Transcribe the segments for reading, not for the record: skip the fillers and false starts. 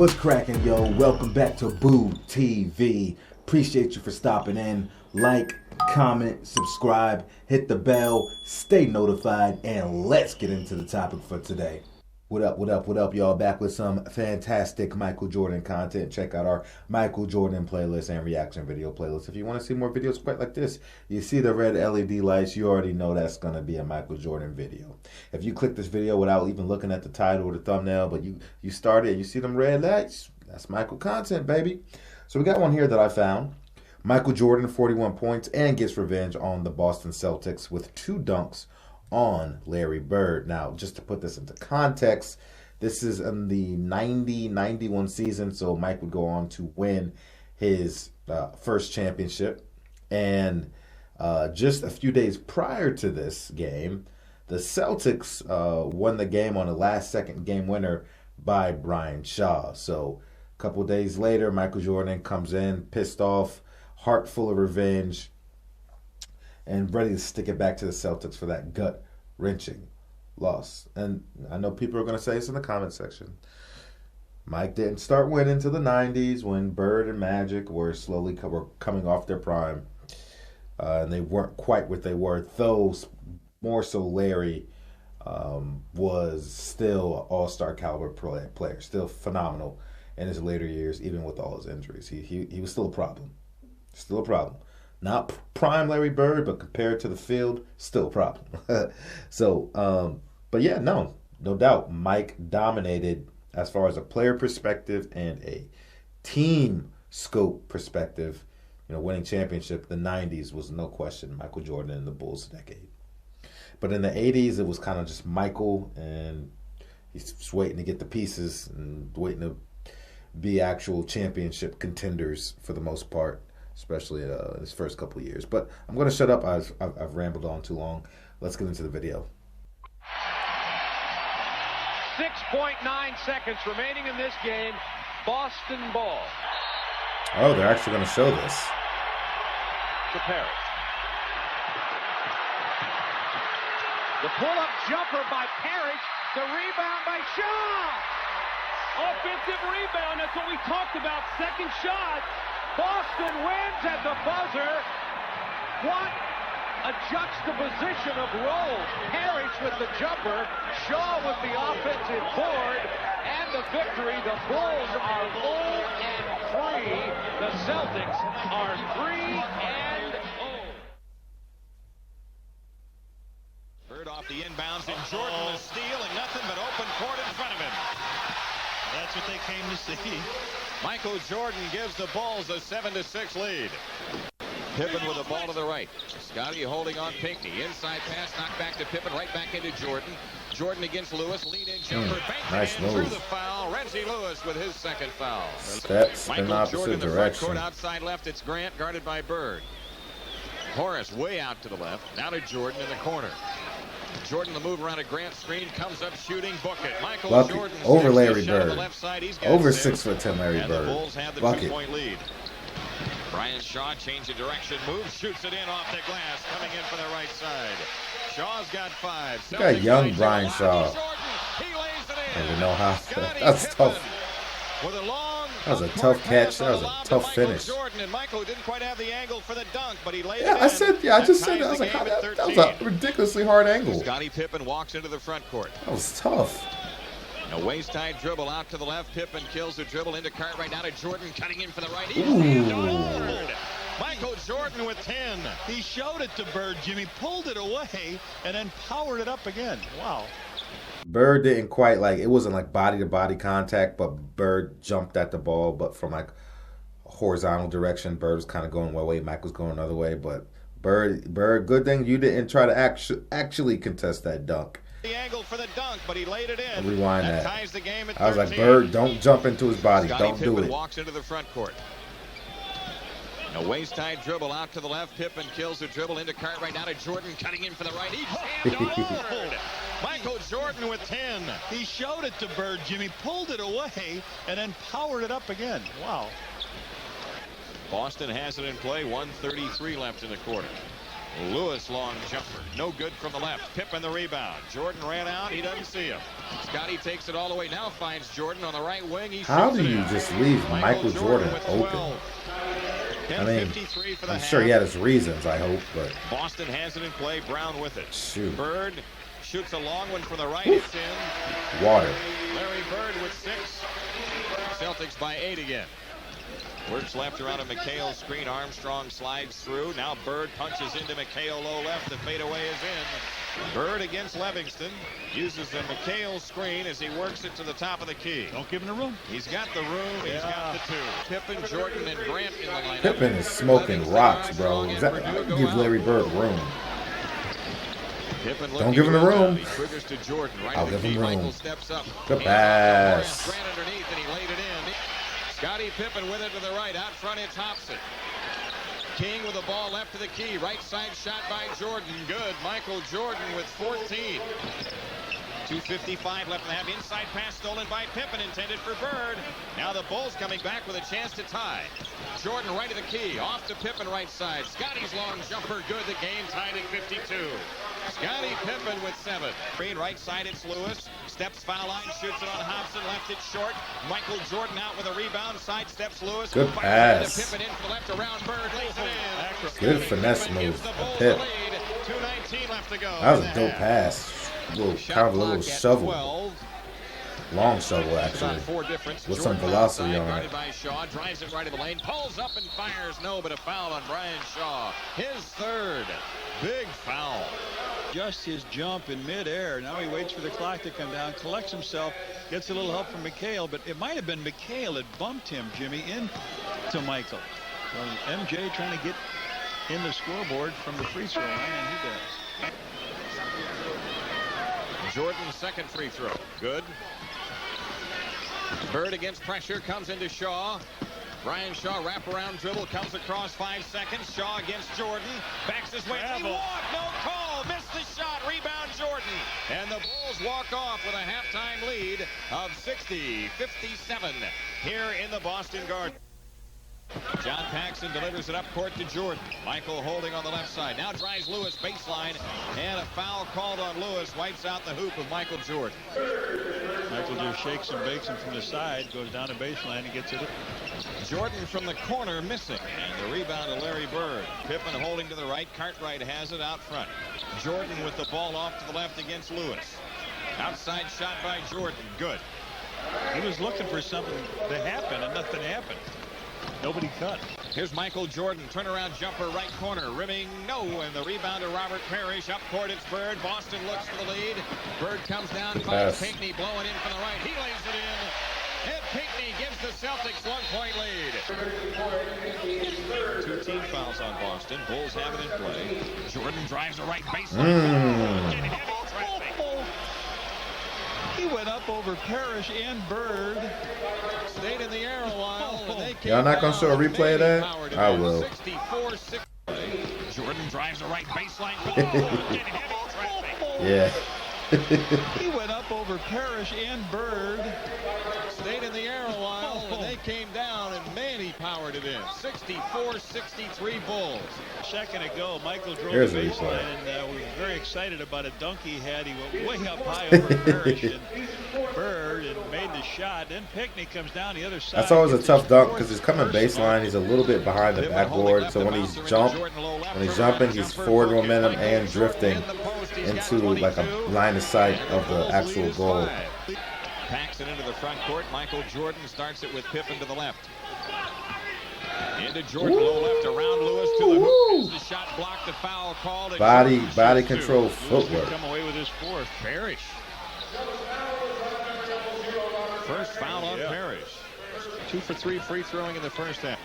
What's cracking, yo? Welcome back to Boo TV. Appreciate you for stopping in. Like, comment, subscribe, hit the bell, stay notified, and let's get into the topic for today. What up, y'all? Back with some fantastic Michael Jordan content. Check out our Michael Jordan playlist and reaction video playlist. If you want to see more videos quite like this, you see the red LED lights, you already know that's going to be a Michael Jordan video. If you click this video without even looking at the title or the thumbnail, but you start it and you see them red lights, that's Michael content, baby. So we got one here that I found. Michael Jordan, 41 points, and gets revenge on the Boston Celtics with 2 dunks on Larry Bird. Now, just to put this into context, this is in the 90-91 season, so Mike would go on to win his first championship. And just a few days prior to this game, the Celtics won the game on a last-second game winner by Bryant Shaw. So a couple days later, Michael Jordan comes in, pissed off, heart full of revenge, and ready to stick it back to the Celtics for that gut-wrenching loss. And I know people are going to say this in the comment section. Mike didn't start winning until the 90s when Bird and Magic were slowly coming off their prime. And they weren't quite what they were, though more so Larry was still an all-star caliber player, still phenomenal in his later years, even with all his injuries. He was still a problem. Still a problem. Not prime Larry Bird, but compared to the field, still a problem. But yeah, no doubt, Mike dominated as far as a player perspective and a team scope perspective. You know, winning championship, the 90s was no question Michael Jordan and the Bulls decade. But in the 80s, it was kind of just Michael, and he's just waiting to get the pieces and waiting to be actual championship contenders for the most part, especially in his first couple of years. But I'm going to shut up. I've rambled on too long. Let's get into the video. 6.9 seconds remaining in this game. Boston ball. Oh, they're actually going to show this. To Parrish. The pull-up jumper by Parrish. The rebound by Shaw. Offensive rebound. That's what we talked about. Second shot. Boston wins at the buzzer. What a juxtaposition of roles. Parrish with the jumper, Shaw with the offensive board, and the victory. The Bulls are 0-3. The Celtics are 3-0. Bird off the inbounds, and Jordan is stealing nothing but open court in front of him. That's what they came to see. Michael Jordan gives the Bulls a 7-6 lead. Pippen with the ball to the right. Scotty holding on Pinckney. Inside pass, knocked back to Pippen, right back into Jordan. Jordan against Lewis, lead-in jumper, nice through move. the foul. Reggie Lewis with his second foul. Steps in Michael opposite Jordan in the direction. front court, outside left, it's Grant, guarded by Bird. Horace way out to the left. Now to Jordan in the corner. Jordan, the move around a Grant screen, comes up shooting, book it. Michael Bucket. Jordan Over Larry Bird. Over 6'10" 6'10" Larry and Bird. The Bulls have the Bucket. 2-point lead. Bryant Shaw change of direction, moves, shoots it in off the glass, coming in for the right side. Shaw's got 5. You got young Bryant Shaw. He lays it in. I don't know how. That's tough. With a long That was a tough catch. That was a tough finish. Jordan, and Michael didn't quite have the angle for the dunk, but he laid it Yeah, in. I just said that. I was like, that was a ridiculously hard angle. Scottie Pippen walks into the front court. That was tough. A waist-high dribble out to the left. Pippen kills the dribble into Cartwright. Now to Jordan, cutting in for the right. Ooh. Michael Jordan with 10. He showed it to Bird, Jimmy, pulled it away, and then powered it up again. Wow. Bird didn't quite it wasn't like body-to-body contact, but Bird jumped at the ball, but from like a horizontal direction. Bird was kind of going one way, Mike was going another way, but Bird, good thing you didn't try to actually contest that dunk. The angle for the dunk, but he laid it in. I'll rewind that. Ties the game at I was 13. like, Bird, don't jump into his body. Scottie Don't do Pippen it. walks into the front court. A waist-high dribble out to the left. Pippen kills the dribble into Cartwright. Now to Jordan, cutting in for the right. He jammed hard. Michael Jordan with 10. He showed it to Bird, Jimmy, pulled it away, and then powered it up again. Wow. Boston has it in play. 1:33 left in the quarter. Lewis long jumper. No good from the left. Pippen the rebound. Jordan ran out. He doesn't see him. Scotty takes it all the way. Now finds Jordan on the right wing. How do you just leave Michael Jordan open? I mean, I'm sure he had his reasons, I hope, but Boston has it in play. Brown with it. Shoot. Bird shoots a long one from the right. It's in. Water. Larry Bird with 6. Celtics by 8 again. Works left around a micahel screen. Armstrong slides through. Now Bird punches into micahel low left. The fadeaway is in. Bird against Livingston. Uses the micahel screen as he works it to the top of the key. Don't give him the room. He's got the room. He's got the 2. Pippen, Jordan, and Bryant in the lineup. Pippen is smoking rocks, bro. Give Larry Bird room. Don't give him the room. He triggers to Jordan. Right I'll give him room. Michael steps up. Good pass. Grant underneath, and he laid it in. Scottie Pippen with it to the right. Out front, it's Hobson. King with the ball left to the key. Right side shot by Jordan. Good. Michael Jordan with 14. 2:55 left in the half. Inside pass stolen by Pippen, intended for Bird. Now the Bulls coming back with a chance to tie. Jordan right to the key. Off to Pippen right side. Scottie's long jumper. Good. The game tied at 52. Scottie Pippen with 7. Green right side, it's Lewis. Steps foul line, shoots it on Hobson. Left it short. Michael Jordan out with a rebound. Side steps Lewis. Good pass. Pippen in for the left around Bird. Lays it in. Good finesse move. Pip. 2:19 left to go. That was a dope pass. Kind of a little shovel. Long shovel, actually. With some velocity on it. By Shaw, drives it right to the lane. Pulls up and fires. No, but a foul on Brian Shaw. His 3rd. Big foul. Just his jump in midair. Now he waits for the clock to come down, collects himself, gets a little help from micahel, but it might have been micahel that bumped him, Jimmy, into Michael. So MJ trying to get in the scoreboard from the free throw line, and he does. Jordan's 2nd free throw. Good. Bird against pressure, comes into Shaw. Brian Shaw wraparound dribble, comes across 5 seconds. Shaw against Jordan, backs his way. He walked, no call, missed the shot. Rebound Jordan, and the Bulls walk off with a halftime lead of 60-57 here in the Boston Garden. John Paxson delivers it up court to Jordan. Michael holding on the left side. Now drives Lewis baseline, and a foul called on Lewis. Wipes out the hoop of Michael Jordan. Michael just shakes and bakes him from the side, goes down to baseline and gets it. Jordan from the corner missing, and the rebound to Larry Bird. Pippen holding to the right. Cartwright has it out front. Jordan with the ball off to the left against Lewis. Outside shot by Jordan. Good. He was looking for something to happen, and nothing happened. Nobody cut. Here's Michael Jordan, turnaround jumper, right corner, rimming, no, and the rebound to Robert Parrish. Up court, it's Bird. Boston looks for the lead. Bird comes down, finds Pinckney blowing in from the right. He lays it in, and Pinckney gives the Celtics 1-point lead. 2 team fouls on Boston. Bulls have it in play. Jordan drives the right baseline. He went up over Parrish and Bird. Stayed in the air a while. Y'all not going to show a replay of that? I will. 64-6. Jordan drives the right baseline. Yeah. He went up over Parrish and Bird. Stayed in the air a while, and they came down, and man, he powered it in. 64-63 Bulls. A second ago, Michael drove the baseline, and we were very excited about a dunk he had. He went way up high over Parrish and Bird and made the shot. Then Pinckney comes down the other side. That's always a tough dunk because he's coming baseline. He's a little bit behind the backboard, so when he's jumping, he's forward momentum and drifting into like a line of sight of the actual goal. Paxson into the front court. Michael Jordan starts it with Pippen to the left. Into Jordan, low left, around Lewis to the hoop. The shot blocked, the foul called. Body control footwork. Come away with his 4th. Parrish. First foul on Parrish. 2 for 3 free throwing in the first half.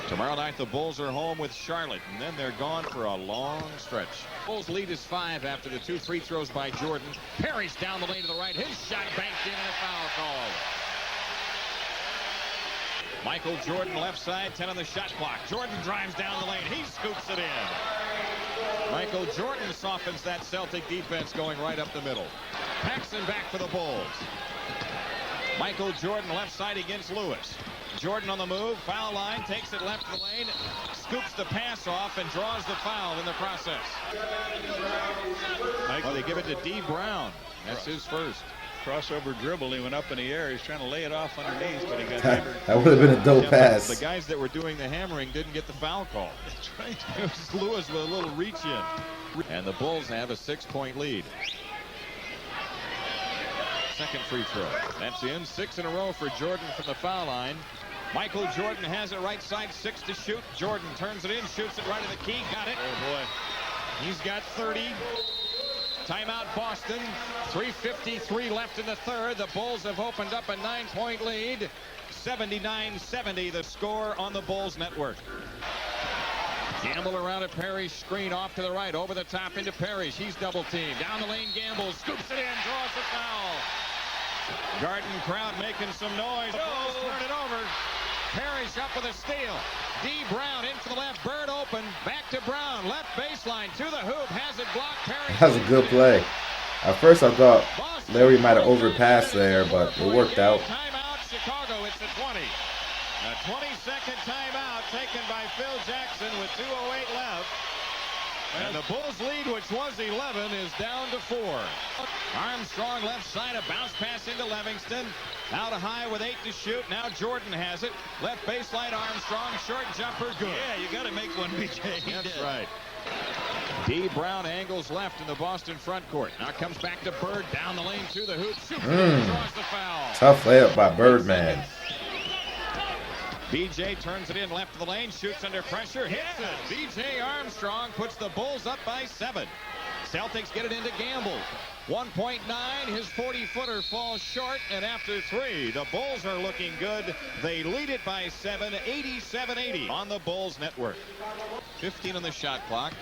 Tomorrow night, the Bulls are home with Charlotte, and then they're gone for a long stretch. Bulls lead is 5 after the 2 free throws by Jordan. Parrish down the lane to the right. His shot banked in and a foul called. Michael Jordan left side, 10 on the shot clock. Jordan drives down the lane. He scoops it in. Michael Jordan softens that Celtic defense going right up the middle. Paxson back for the Bulls. Michael Jordan left side against Lewis. Jordan on the move, foul line, takes it left of the lane, scoops the pass off and draws the foul in the process. Well, they give it to D. Brown. That's his first. Crossover dribble. He went up in the air. He's trying to lay it off underneath, but he got hammered. That would have been a dope pass. The guys that were doing the hammering didn't get the foul call. That's right. It was Lewis with a little reach in. And the Bulls have a 6-point lead. Second free throw. That's in. 6 in a row for Jordan from the foul line. Michael Jordan has it right side, 6 to shoot. Jordan turns it in, shoots it right at the key. Got it. Oh, boy. He's got 30. Timeout Boston. 3:53 left in the third. The Bulls have opened up a 9-point lead. 79-70 the score on the Bulls network. Gamble around at Parrish, screen off to the right, over the top into Parrish. He's double teamed. Down the lane, Gamble scoops it in, draws the foul. Garden crowd making some noise. Bulls turn it over. Parrish up with a steal. D. Brown in for the left. Bird open. Back to Brown. Left baseline to the hoop. Has it blocked. Parrish. That was a good play. At first I thought Larry might have overpassed there, but it worked out. Timeout Chicago. It's a 20. A 20-second timeout taken by Phil Jackson with 2:08 left. And the Bulls lead, which was 11, is down to 4. Armstrong left side, a bounce pass into Livingston. Out high with 8 to shoot. Now Jordan has it. Left baseline, Armstrong. Short jumper, good. Yeah, you got to make one, BJ. That's right. D. Brown angles left in the Boston front court. Now comes back to Bird. Down the lane to the hoop. Shoots draws the foul. Tough layup by Birdman. BJ turns it in left of the lane, shoots under pressure, hits it. BJ Armstrong puts the Bulls up by 7. Celtics get it into Gamble. 1.9, his 40-footer falls short, and after 3, the Bulls are looking good. They lead it by 7, 87-80 on the Bulls network. 15 on the shot clock.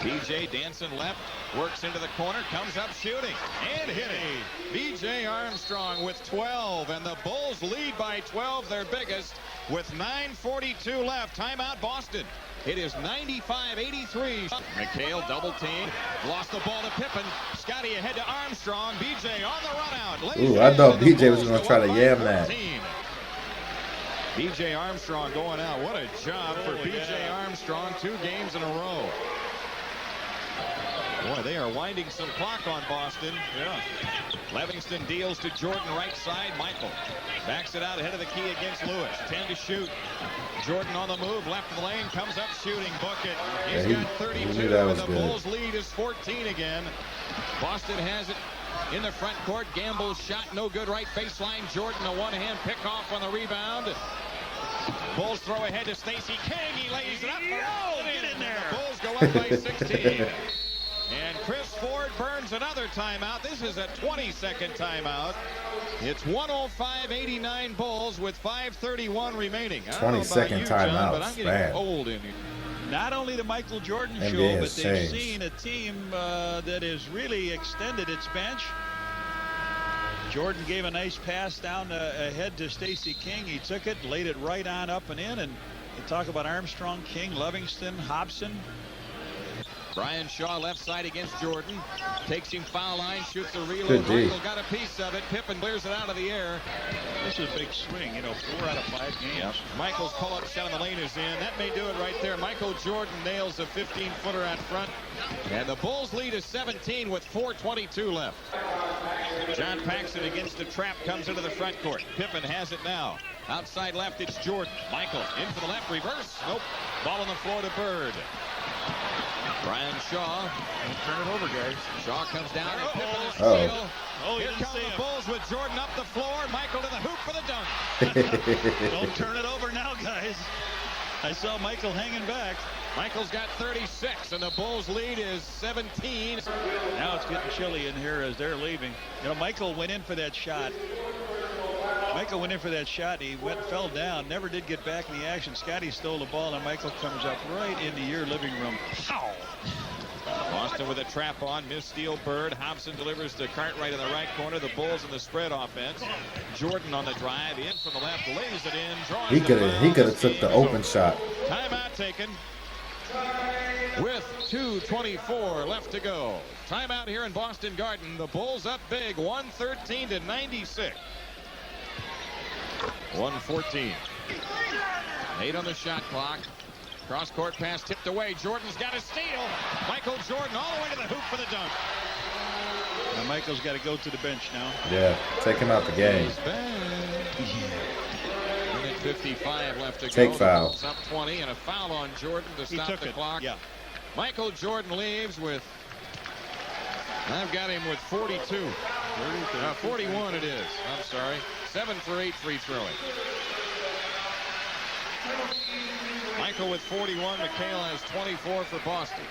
BJ dancing left, works into the corner, comes up shooting, and hitting. BJ Armstrong with 12, and the Bulls lead by 12, their biggest, with 9:42 left. Timeout Boston. It is 95-83. micahel double team, lost the ball to Pippen. Scotty ahead to Armstrong. BJ on the run out. Ooh, I thought BJ was going to try to yam that. BJ Armstrong going out. What a job for BJ Armstrong. 2 games in a row. Boy, they are winding some clock on Boston. Yeah. Livingston deals to Jordan right side. Michael backs it out ahead of the key against Lewis. 10 to shoot. Jordan on the move, left of the lane, comes up shooting, bucket. He's got 32, and the Bulls lead is 14 again. Boston has it in the front court. Gamble's shot, no good, right baseline. Jordan, a one-hand pick off on the rebound. Bulls throw ahead to Stacey King. He lays it up. Get in there. The Bulls go up by 16. And Chris Ford burns another timeout. This is a 20-second timeout. It's 105-89 Bulls with 5:31 remaining. 20-second timeout. But I'm getting old in here. Not only the Michael Jordan NBA show, but they've changed. seen a team that has really extended its bench. Jordan gave a nice pass down ahead to Stacey King. He took it, laid it right on up and in. And they talk about Armstrong, King, Livingston, Hobson. Brian Shaw left side against Jordan. Takes him foul line, shoots a reload. Michael got a piece of it. Pippen clears it out of the air. This is a big swing, 4 out of 5 games. Yep. Michael's pull-up shot in the lane is in. That may do it right there. Michael Jordan nails a 15-footer out front. And the Bulls lead is 17 with 4:22 left. John Paxson against the trap comes into the front court. Pippen has it now. Outside left, it's Jordan. Michael in for the left, reverse. Nope. Ball on the floor to Bird. Brian Shaw. Turn it over, guys. Shaw comes down and Pippen is steal. Here come the Bulls with Jordan up the floor. Michael to the hoop for the dunk. Don't turn it over now, guys. I saw Michael hanging back. Michael's got 36, and the Bulls' lead is 17. Now it's getting chilly in here as they're leaving. Michael went in for that shot. He fell down, never did get back in the action. Scotty stole the ball, and Michael comes up right into your living room. Pow! Boston with a trap on, missed steal. Bird. Hobson delivers to Cartwright in the right corner. The Bulls in the spread offense. Jordan on the drive, in from the left, lays it in. Draws He could have took the open shot. Timeout taken with 2:24 left to go. Timeout here in Boston Garden. The Bulls up big, 113-96. 1:14. 8 on the shot clock. Cross-court pass tipped away. Jordan's got a steal. Michael Jordan all the way to the hoop for the dunk. Now Michael's got to go to the bench now. Yeah, take him out the game. He's back. Minute 55 left to Take go. foul. It's up 20 and a foul on Jordan to stop the clock. Yeah. Michael Jordan leaves with, I've got him with 42. 41 it is. I'm sorry. 7 for 8 free throwing. Michael with 41. micahel has 24 for Boston.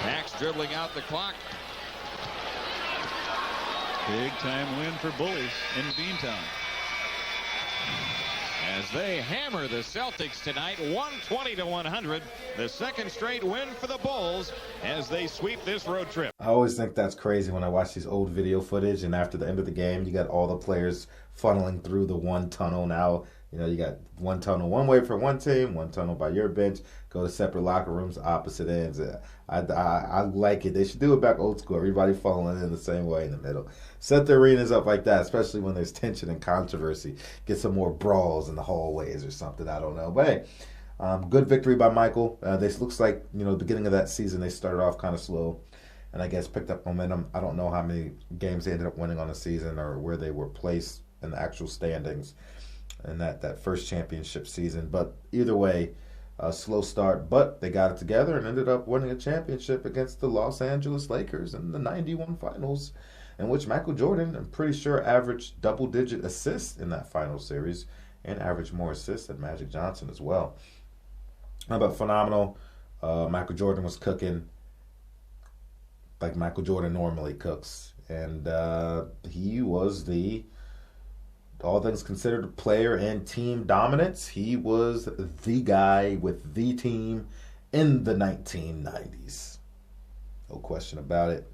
Max dribbling out the clock. Big time win for Bullies in Beantown. As they hammer the Celtics tonight, 120-100. The second straight win for the Bulls as they sweep this road trip. I always think that's crazy when I watch these old video footage, and after the end of the game, you got all the players funneling through the one tunnel. Now, you know, you got one tunnel one way for one team, one tunnel by your bench, go to separate locker rooms, opposite ends. I like it. They should do it back old school. Everybody funneling in the same way in the middle. Set the arenas up like that, especially when there's tension and controversy. Get some more brawls in the hallways or something. I don't know. But hey, good victory by Michael. This looks like, you know, beginning of that season, they started off kind of slow and I guess picked up momentum. I don't know how many games they ended up winning on the season or where they were placed in the actual standings in that first championship season. But either way, a slow start, but they got it together and ended up winning a championship against the Los Angeles Lakers in the 91 finals, in which Michael Jordan, I'm pretty sure, averaged double-digit assists in that final series and averaged more assists than Magic Johnson as well. How about phenomenal? Michael Jordan was cooking like Michael Jordan normally cooks, and he was the, all things considered, player and team dominance. He was the guy with the team in the 1990s. No question about it.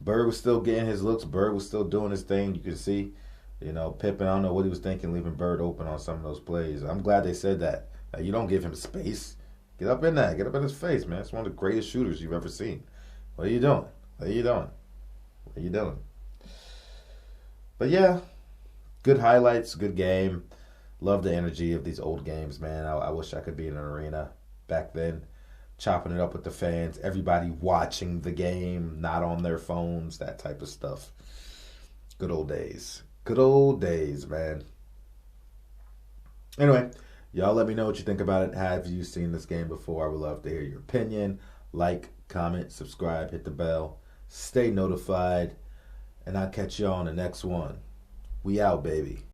Bird was still getting his looks. Bird was still doing his thing. You can see, you know, Pippen, I don't know what he was thinking, leaving Bird open on some of those plays. I'm glad they said that. You don't give him space. Get up in that. Get up in his face, man. It's one of the greatest shooters you've ever seen. What are you doing? What are you doing? What are you doing? But yeah, good highlights, good game. Love the energy of these old games, man. I wish I could be in an arena back then, chopping it up with the fans, everybody watching the game, not on their phones, that type of stuff. Good old days. Good old days, man. Anyway, y'all let me know what you think about it. Have you seen this game before? I would love to hear your opinion. Like, comment, subscribe, hit the bell. Stay notified. And I'll catch you on the next one. We out, baby.